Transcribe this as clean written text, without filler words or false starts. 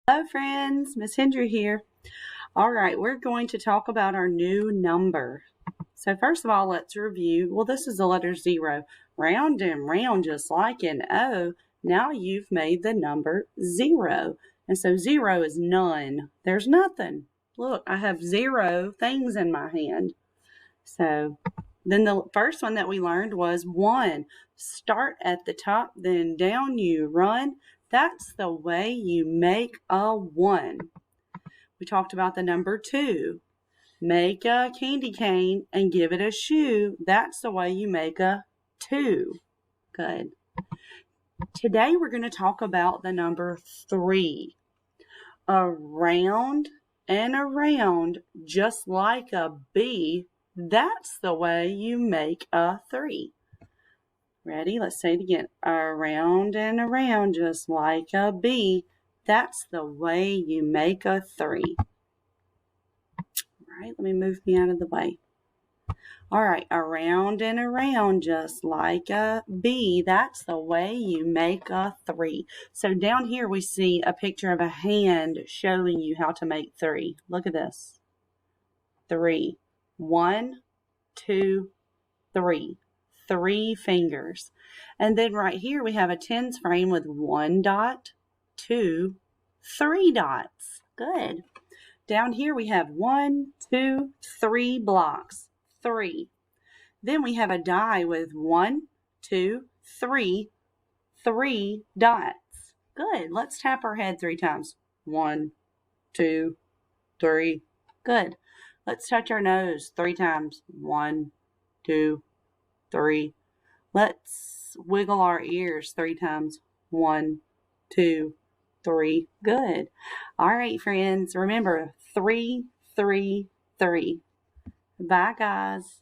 Hello friends, Miss Hendry here. All right, we're going to talk about our new number. So first of all, let's review. Well, this is the letter 0. Round and round just like an O. Now you've made the number 0. And so 0 is none. There's nothing. Look, I have 0 things in my hand. So then the first one that we learned was 1. Start at the top, then down you run. That's the way you make a 1. We talked about the number 2. Make a candy cane and give it a shoe. That's the way you make a 2. Good. Today we're going to talk about the number 3. Around and around, just like a bee. That's the way you make a 3. Ready? Let's say it again. Around and around, just like a bee. That's the way you make a 3. All right, let me move me out of the way. All right, around and around, just like a bee. That's the way you make a 3. So down here we see a picture of a hand showing you how to make 3. Look at this. 3. 1, 2, 3. 3 fingers. And then right here we have a tens frame with 1 dot, 2, 3 dots. Good. Down here we have 1, 2, 3 blocks. 3. Then we have a die with 1, 2, 3, 3 dots. Good. Let's tap our head 3 times. 1, 2, 3. Good. Let's touch our nose 3 times. 1, 2, 3. Let's wiggle our ears 3 times. 1, 2, 3. Good. All right, friends. Remember 3, 3, 3. Bye, guys.